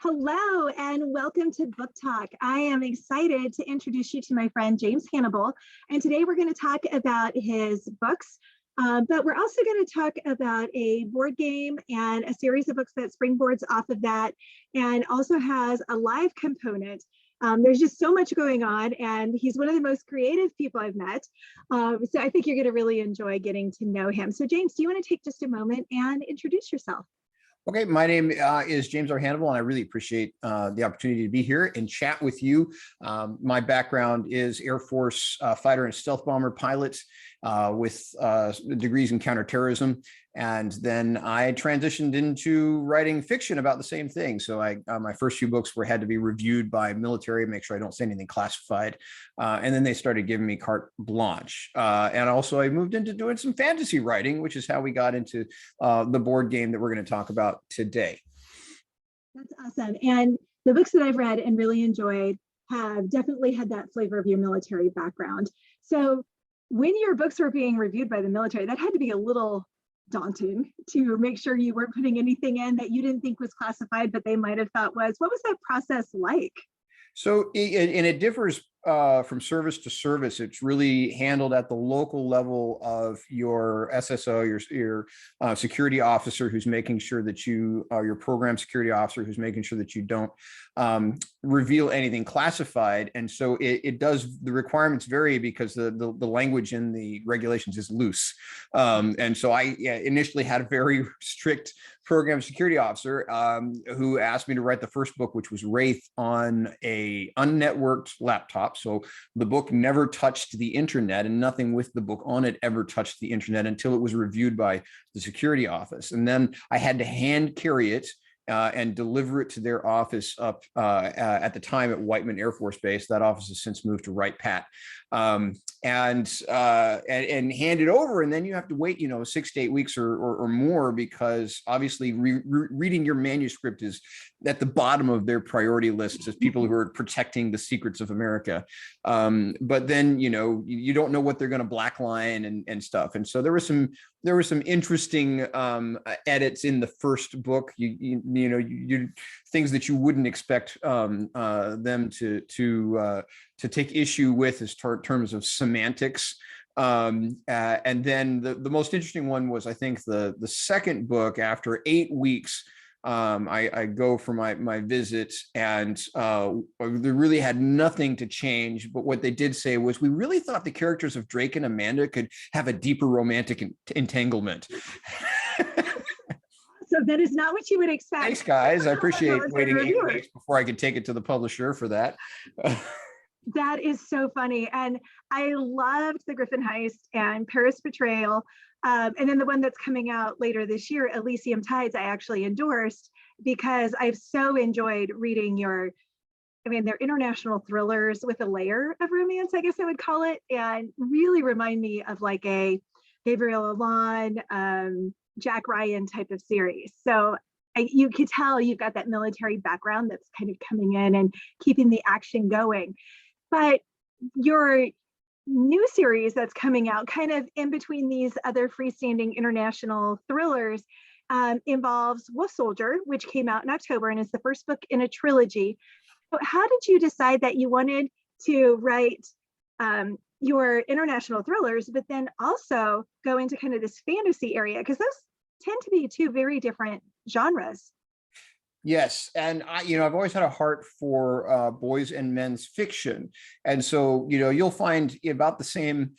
Hello and welcome to Book Talk. I am excited to introduce you to my friend James Hannibal. And today we're going to talk about his books, but we're also going to talk about a board game and a series of books that springboards off of that and also has a live component. There's just so much going on, and he's one of the most creative people I've met. So I think you're going to really enjoy getting to know him. So James, do you want to take just a moment and introduce yourself? Okay, my name is James Hannibal, and I really appreciate the opportunity to be here and chat with you. My background is Air Force fighter and stealth bomber pilot with degrees in counterterrorism. And then I transitioned into writing fiction about the same thing. So my first few books had to be reviewed by military, make sure I don't say anything classified. And then they started giving me carte blanche. And also I moved into doing some fantasy writing, which is how we got into the board game that we're going to talk about today. That's awesome. And the books that I've read and really enjoyed have definitely had that flavor of your military background. So when your books were being reviewed by the military, that had to be a little daunting to make sure you weren't putting anything in that you didn't think was classified, but they might have thought was. What was that process like? So, and it differs from service to service. It's really handled at the local level of your SSO, your security officer, who's making sure that your program security officer, who's making sure that you don't reveal anything classified. And so the requirements vary because the language in the regulations is loose. And so I initially had a very strict program security officer who asked me to write the first book, which was Wraith, on a unnetworked laptop. So the book never touched the internet, and nothing with the book on it ever touched the internet until it was reviewed by the security office. And then I had to hand carry it and deliver it to their office up at the time at Whiteman Air Force Base. That office has since moved to Wright Pat, and hand it over. And then you have to wait, 6 to 8 weeks or more, because obviously reading your manuscript is at the bottom of their priority lists as people who are protecting the secrets of America. But then, you don't know what they're going to blackline and stuff. And so there were some interesting edits in the first book. You things that you wouldn't expect them to take issue with as terms of semantics. And then the most interesting one was, I think, the second book. After 8 weeks, I go for my visit, and they really had nothing to change. But what they did say was, we really thought the characters of Drake and Amanda could have a deeper romantic entanglement. So that is not what you would expect. Thanks, guys. I appreciate waiting 8 weeks before I could take it to the publisher for that. That is so funny. And I loved The Griffin Heist and Paris Betrayal. And then the one that's coming out later this year, Elysium Tides, I actually endorsed because I've so enjoyed reading they're international thrillers with a layer of romance, I guess I would call it, and really remind me of like a Gabriel Allon, Jack Ryan type of series. So you could tell you've got that military background that's kind of coming in and keeping the action going. But your new series that's coming out kind of in between these other freestanding international thrillers involves Wolf Soldier, which came out in October and is the first book in a trilogy. So how did you decide that you wanted to write your international thrillers, but then also go into kind of this fantasy area? Because those tend to be two very different genres. Yes. And I've always had a heart for boys and men's fiction. And so, you'll find about the same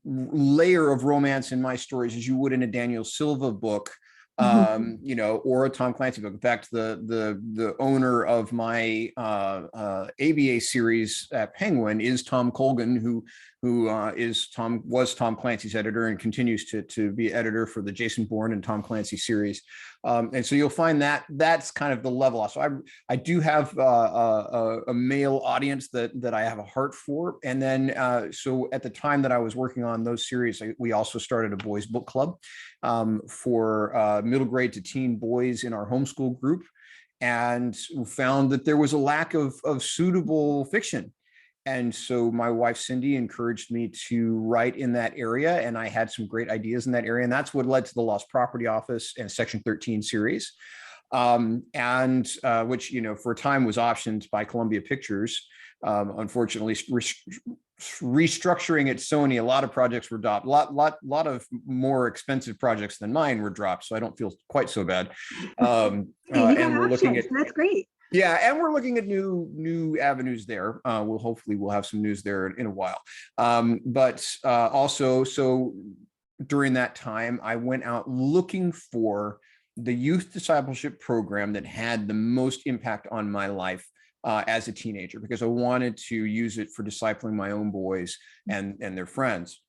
layer of romance in my stories as you would in a Daniel Silva book, or a Tom Clancy book. In fact, the owner of my ABA series at Penguin is Tom Colgan, who was Tom Clancy's editor and continues to be editor for the Jason Bourne and Tom Clancy series. And so you'll find that that's kind of the level. So I do have a male audience that I have a heart for. And then so at the time that I was working on those series, we also started a boys book club for middle grade to teen boys in our homeschool group, and found that there was a lack of suitable fiction. And so my wife, Cindy, encouraged me to write in that area. And I had some great ideas in that area. And that's what led to the Lost Property Office and Section 13 series. and which, for a time was optioned by Columbia Pictures. Unfortunately, restructuring at Sony, a lot of projects were dropped. Lot of more expensive projects than mine were dropped, so I don't feel quite so bad. And we're looking at, that's great. Yeah, and we're looking at new avenues there. We'll have some news there in a while. But also, so during that time, I went out looking for the youth discipleship program that had the most impact on my life as a teenager, because I wanted to use it for discipling my own boys and their friends.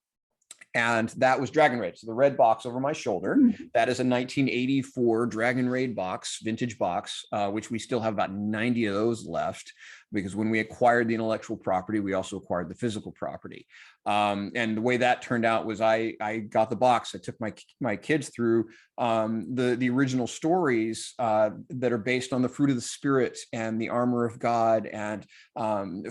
And that was Dragon Raid. So the red box over my shoulder, that is a 1984 Dragon Raid box, vintage box, which we still have about 90 of those left, because when we acquired the intellectual property, we also acquired the physical property. And the way that turned out was I got the box. I took my kids through the original stories that are based on the fruit of the Spirit and the armor of God, and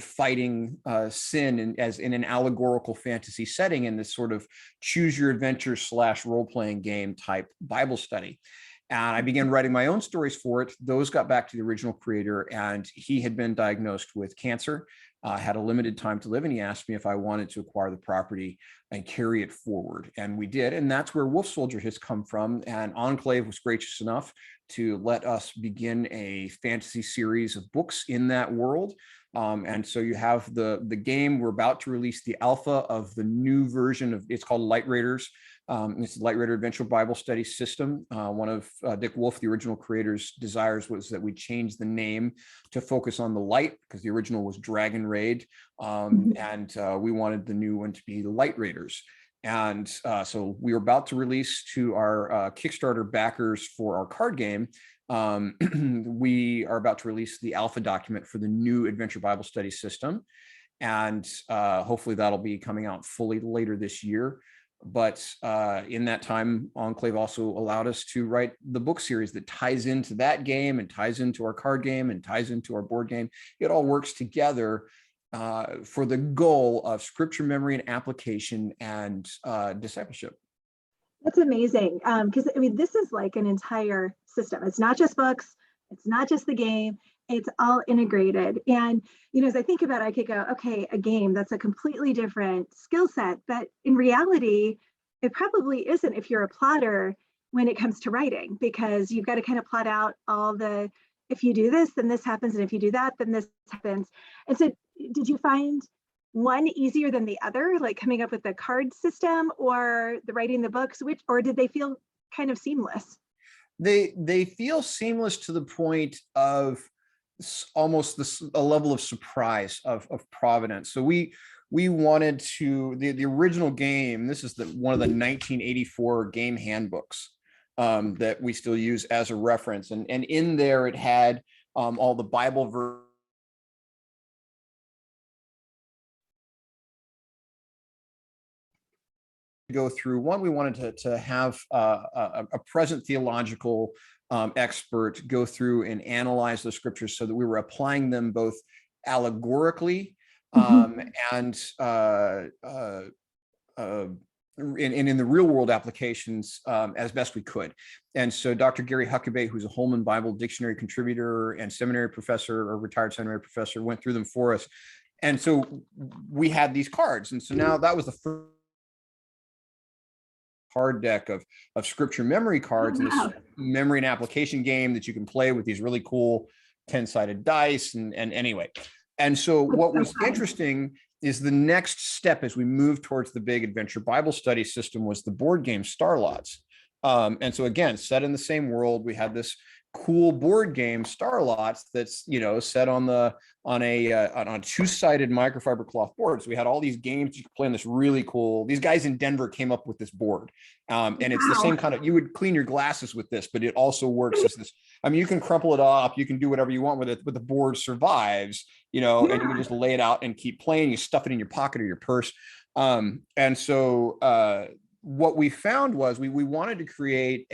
fighting sin as in an allegorical fantasy setting, in this sort of choose your adventure / role-playing game type Bible study. And I began writing my own stories for it. Those got back to the original creator, and he had been diagnosed with cancer, had a limited time to live, and he asked me if I wanted to acquire the property and carry it forward. And we did. And that's where Wolf Soldier has come from. And Enclave was gracious enough to let us begin a fantasy series of books in that world. And so you have the game. We're about to release the alpha of the new version of, it's called Light Raiders. It's the Light Raider Adventure Bible Study System. One of Dick Wolf, the original creator's desires, was that we change the name to focus on the light, because the original was Dragon Raid. And we wanted the new one to be Light Raiders. And so we were about to release to our Kickstarter backers for our card game. We are about to release the alpha document for the new Adventure Bible Study System. And hopefully that'll be coming out fully later this year. But in that time, Enclave also allowed us to write the book series that ties into that game and ties into our card game and ties into our board game. It all works together for the goal of scripture memory and application and discipleship. That's amazing. Because I mean, this is like an entire system. It's not just books. It's not just the game. It's all integrated. And, as I think about it, I could go, okay, a game, that's a completely different skill set. But in reality, it probably isn't if you're a plotter when it comes to writing, because you've got to kind of plot out all the, if you do this, then this happens. And if you do that, then this happens. And so did you find one easier than the other, like coming up with the card system or the writing the books, or did they feel kind of seamless? They feel seamless to the point of almost a level of surprise of providence. So we wanted to, the original game, this is one of the 1984 game handbooks that we still use as a reference. And in there it had all the Bible verses go through. One, we wanted to have a present theological expert go through and analyze the scriptures so that we were applying them both allegorically and in the real world applications as best we could. And so Dr. Gary Huckabee, who's a Holman Bible Dictionary contributor and seminary professor, or retired seminary professor, went through them for us. And so we had these cards. And so now that was the first card deck of scripture memory cards, and this memory and application game that you can play with these really cool 10-sided dice. And anyway, and so what was interesting is the next step as we move towards the big Adventure Bible Study System was the board game Starlots. And so again, set in the same world, we had this cool board game Starlots that's set on a two-sided microfiber cloth board. So we had all these games you could play on this really cool. These guys in Denver came up with this board, and it's the same kind of. You would clean your glasses with this, but it also works as this. I mean, you can crumple it up, you can do whatever you want with it, but the board survives. And you can just lay it out and keep playing. You stuff it in your pocket or your purse, and so what we found was we wanted to create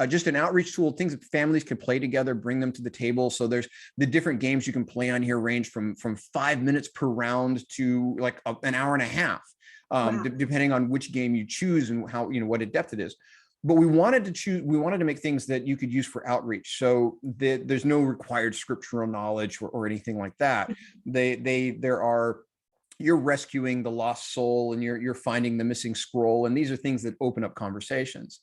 just an outreach tool, things that families could play together, bring them to the table. So there's the different games you can play on here range from 5 minutes per round to like an hour and a half, depending on which game you choose and how, what depth it is. but we wanted to make things that you could use for outreach. So there's no required scriptural knowledge or anything like that. You're rescuing the lost soul, and you're finding the missing scroll. And these are things that open up conversations.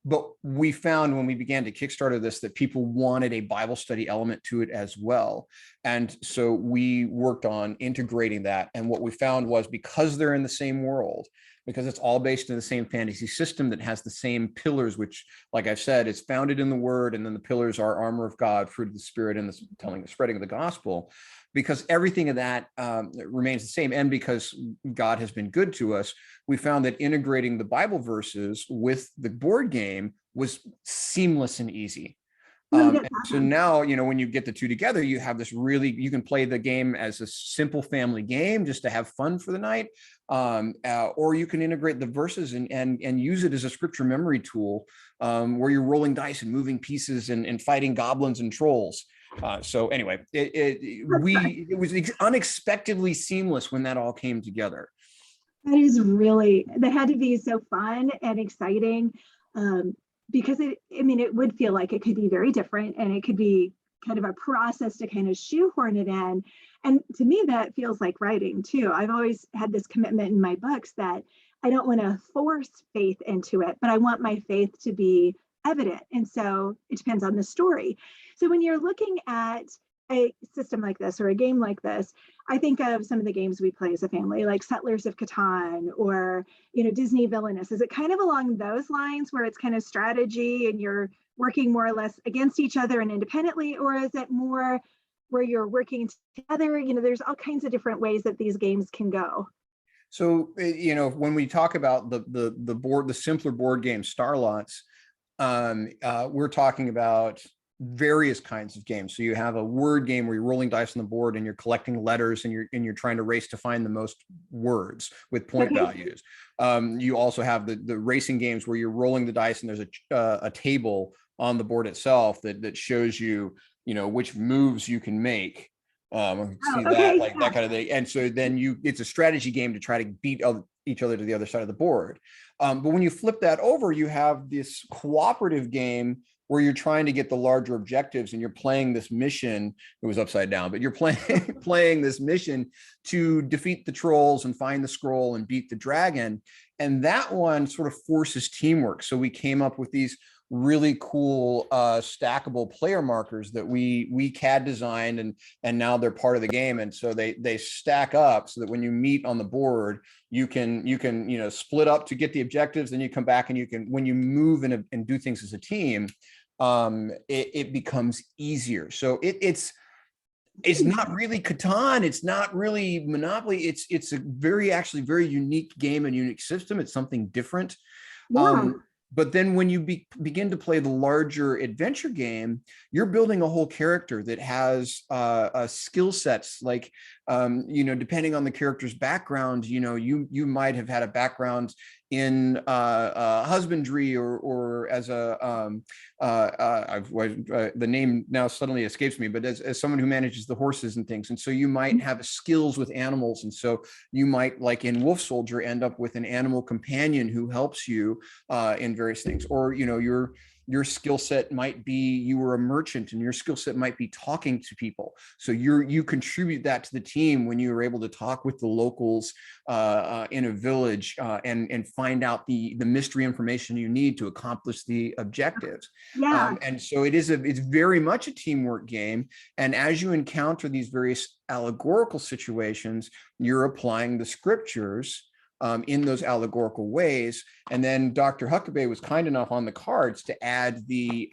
But we found when we began to Kickstarter this, that people wanted a Bible study element to it as well. And so we worked on integrating that. And what we found was, because they're in the same world, because it's all based in the same fantasy system that has the same pillars, which, like I've said, is founded in the word. And then the pillars are armor of God, fruit of the spirit, and the spreading of the gospel. Because everything of that remains the same. And because God has been good to us, we found that integrating the Bible verses with the board game was seamless and easy. So now, when you get the two together, you have this you can play the game as a simple family game just to have fun for the night. Or you can integrate the verses and use it as a scripture memory tool, where you're rolling dice and moving pieces and fighting goblins and trolls. So anyway, it was unexpectedly seamless when that all came together. That had to be so fun and exciting, because it would feel like it could be very different, and it could be kind of a process to kind of shoehorn it in. And to me, that feels like writing too. I've always had this commitment in my books that I don't want to force faith into it, but I want my faith to be evident. And so it depends on the story. So when you're looking at a system like this or a game like this, I think of some of the games we play as a family, like Settlers of Catan or, Disney Villainous. Is it kind of along those lines where it's kind of strategy and you're working more or less against each other and independently, or is it more where you're working together? There's all kinds of different ways that these games can go. So, when we talk about the simpler board game Starlots, we're talking about various kinds of games. So you have a word game where you're rolling dice on the board and you're collecting letters, and you're trying to race to find the most words with point values. You also have the racing games where you're rolling the dice and there's a table on the board itself that shows you, which moves you can make. That kind of thing. And so then it's a strategy game to try to beat each other to the other side of the board. But when you flip that over, you have this cooperative game where you're trying to get the larger objectives, and you're playing this mission. It was upside down, but you're playing this mission to defeat the trolls and find the scroll and beat the dragon. And that one sort of forces teamwork. So we came up with these really cool stackable player markers that we CAD designed, and now they're part of the game. And so they stack up so that when you meet on the board, you can split up to get the objectives. Then you come back and when you move and do things as a team, it becomes easier. So it's not really Catan. It's not really Monopoly. It's a very unique game and unique system. It's something different. Yeah. But then when you begin to play the larger adventure game, you're building a whole character that has skill sets, like, depending on the character's background, you might have had a background in husbandry or as the name now suddenly escapes me, but as someone who manages the horses and things. And so you might have skills with animals. And so you might, like in Wolf Soldier, end up with an animal companion who helps you in various things. Or, your skill set might be, you were a merchant, and your skill set might be talking to people. So you contribute that to the team when you were able to talk with the locals in a village and find out the mystery information you need to accomplish the objectives. Yeah. And so it's very much a teamwork game. And as you encounter these various allegorical situations, you're applying the scriptures in those allegorical ways. And then Dr. Huckabee was kind enough on the cards to add the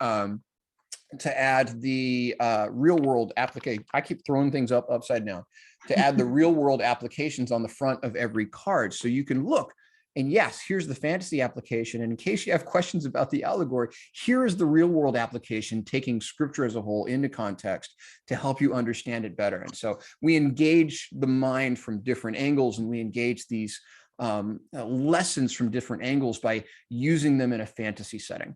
real world application. I keep throwing things upside down. To add the real world applications on the front of every card, so you can look. And yes, here's the fantasy application. And in case you have questions about the allegory, here is the real world application, taking scripture as a whole into context to help you understand it better. And so we engage the mind from different angles, and we engage these lessons from different angles by using them in a fantasy setting.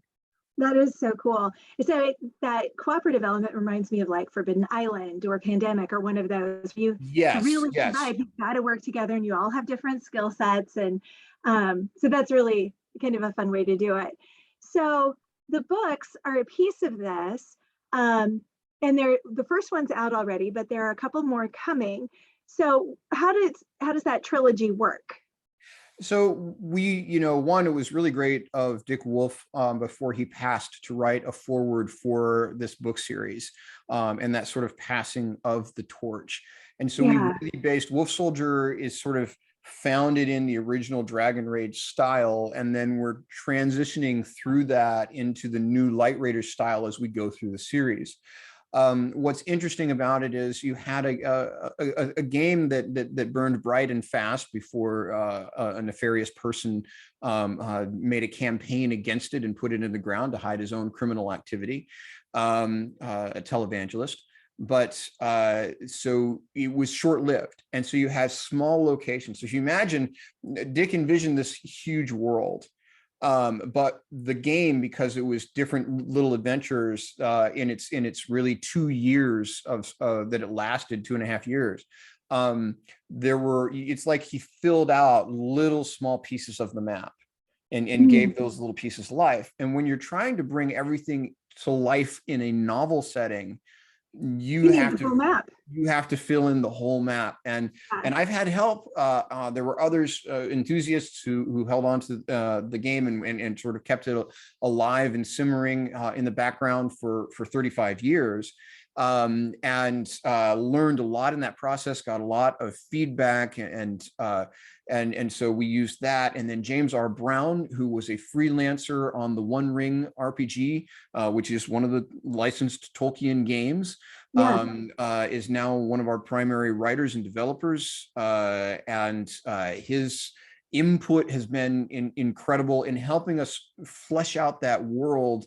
That is so cool. So that cooperative element reminds me of like Forbidden Island or Pandemic, or one of those. You really survive. You've got to work together, and you all have different skill sets. And so that's really kind of a fun way to do it. So the books are a piece of this. And the first one's out already, but there are a couple more coming. So how does that trilogy work? So one, it was really great of Dick Wolf before he passed to write a foreword for this book series, and that sort of passing of the torch. And so we Yeah. really based Wolf Soldier is sort of founded in the original Dragon Rage style, and then we're transitioning through that into the new Light Raider style as we go through the series. What's interesting about it is you had a game that burned bright and fast before a nefarious person made a campaign against it and put it in the ground to hide his own criminal activity, a televangelist. But so it was short-lived. And so you had small locations. So if you imagine, Dick envisioned this huge world. But the game, because it was different little adventures in its really 2 years of that it lasted, 2.5 years, it's like he filled out little small pieces of the map and gave those little pieces life. And when you're trying to bring everything to life in a novel setting, you have to fill in the whole map. And I've had help. There were others, enthusiasts who held on to the game and sort of kept it alive and simmering in the background for 35 years. And learned a lot in that process, got a lot of feedback, and so we used that. And then James R. Brown, who was a freelancer on the One Ring RPG, which is one of the licensed Tolkien games, is now one of our primary writers and developers. And his input has been incredible in helping us flesh out that world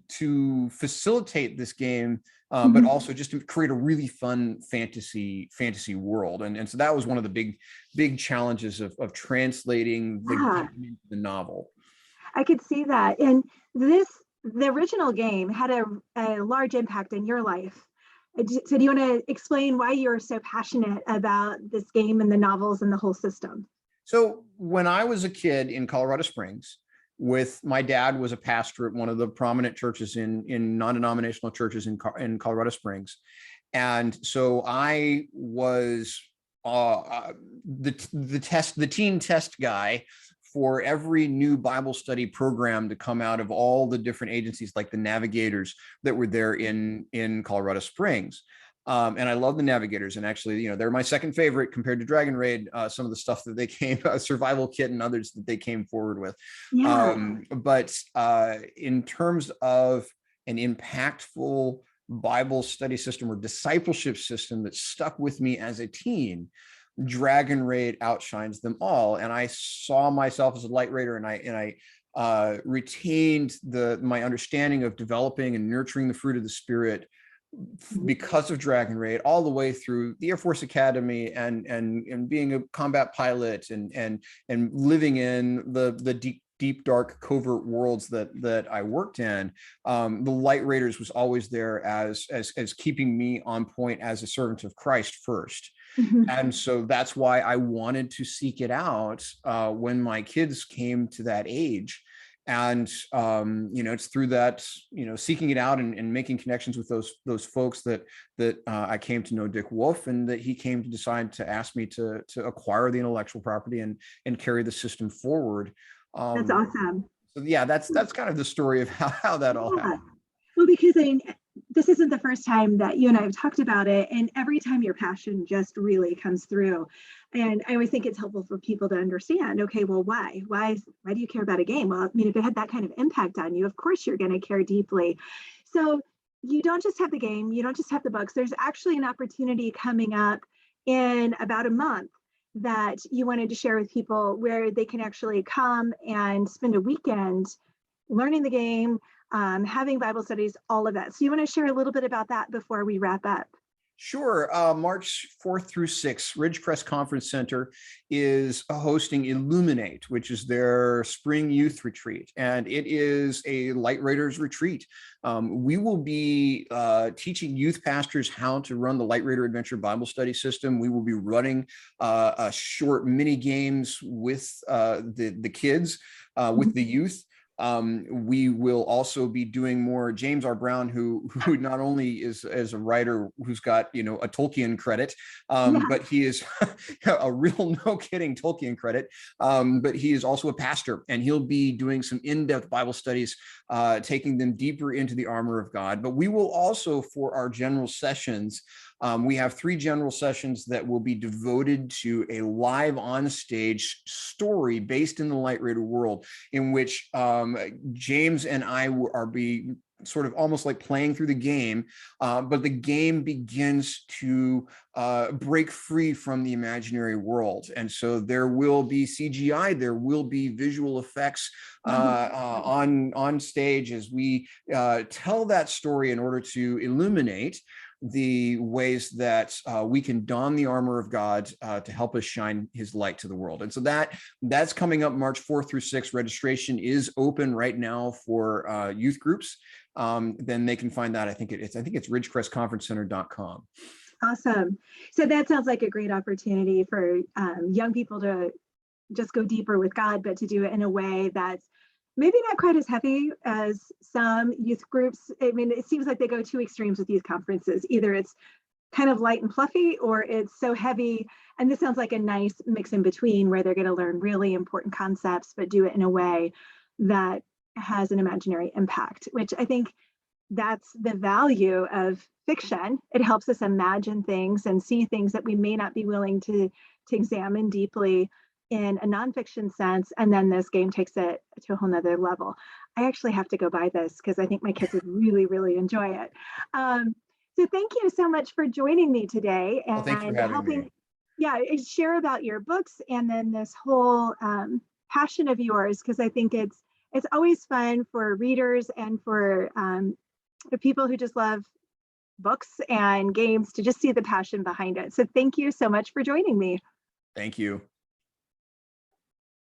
to facilitate this game, but also just to create a really fun fantasy world. And so that was one of the big challenges of translating the game into the novel. I could see that. And the original game had a large impact in your life. So do you want to explain why you're so passionate about this game and the novels and the whole system? So when I was a kid in Colorado Springs, my dad was a pastor at one of the prominent churches in non-denominational churches in Colorado Springs. And so I was the teen test guy for every new Bible study program to come out of all the different agencies, like the Navigators that were there in Colorado Springs. And I love the Navigators, and actually, they're my second favorite compared to Dragon Raid. Some of the stuff that they Survival Kit and others that they came forward with. But in terms of an impactful Bible study system or discipleship system that stuck with me as a teen, Dragon Raid outshines them all. And I saw myself as a Light Raider, and I retained my understanding of developing and nurturing the fruit of the Spirit because of Dragon Raid, all the way through the Air Force Academy and being a combat pilot and living in the deep dark covert worlds that I worked in. The Light Raiders was always there as keeping me on point as a servant of Christ first. And so that's why I wanted to seek it out when my kids came to that age. And it's through that, seeking it out and making connections with those folks that I came to know Dick Wolf, and that he came to decide to ask me to acquire the intellectual property and carry the system forward. That's awesome. So yeah, that's kind of the story of how that all happened. Well, because this isn't the first time that you and I have talked about it, and every time your passion just really comes through. And I always think it's helpful for people to understand, okay, well, why do you care about a game? Well, I mean, if it had that kind of impact on you, of course you're going to care deeply. So you don't just have the game, you don't just have the books. There's actually an opportunity coming up in about a month that you wanted to share with people, where they can actually come and spend a weekend learning the game, having Bible studies, all of that. So you want to share a little bit about that before we wrap up? Sure. March 4th through 6th, Ridgecrest Conference Center is hosting Illuminate, which is their spring youth retreat. And it is a Light Raiders retreat. We will be teaching youth pastors how to run the Light Raider Adventure Bible Study System. We will be running short mini games with the kids, with the youth. We will also be doing more. James R. Brown, who not only is a writer who's got a Tolkien credit, but he is a real no kidding Tolkien credit. But he is also a pastor, and he'll be doing some in-depth Bible studies, taking them deeper into the armor of God. But we will also, for our general sessions, we have 3 general sessions that will be devoted to a live on stage story based in the Light Raider world, in which James and I are be sort of almost like playing through the game, but the game begins to break free from the imaginary world. And so there will be CGI, there will be visual effects on stage as we tell that story in order to illuminate the ways that we can don the armor of God to help us shine his light to the world. And so that's coming up March 4th through 6th. Registration is open right now for youth groups. Then they can find that. I think it's ridgecrestconferencecenter.com. Awesome. So that sounds like a great opportunity for young people to just go deeper with God, but to do it in a way that's maybe not quite as heavy as some youth groups. I mean, it seems like they go 2 extremes with youth conferences. Either it's kind of light and fluffy, or it's so heavy. And this sounds like a nice mix in between, where they're going to learn really important concepts, but do it in a way that has an imaginary impact, which I think that's the value of fiction. It helps us imagine things and see things that we may not be willing to examine deeply in a nonfiction sense. And then this game takes it to a whole nother level. I actually have to go buy this because I think my kids would really, really enjoy it. So thank you so much for joining me today and helping share about your books and then this whole passion of yours, because I think it's always fun for readers and for the people who just love books and games to just see the passion behind it. So thank you so much for joining me. Thank you.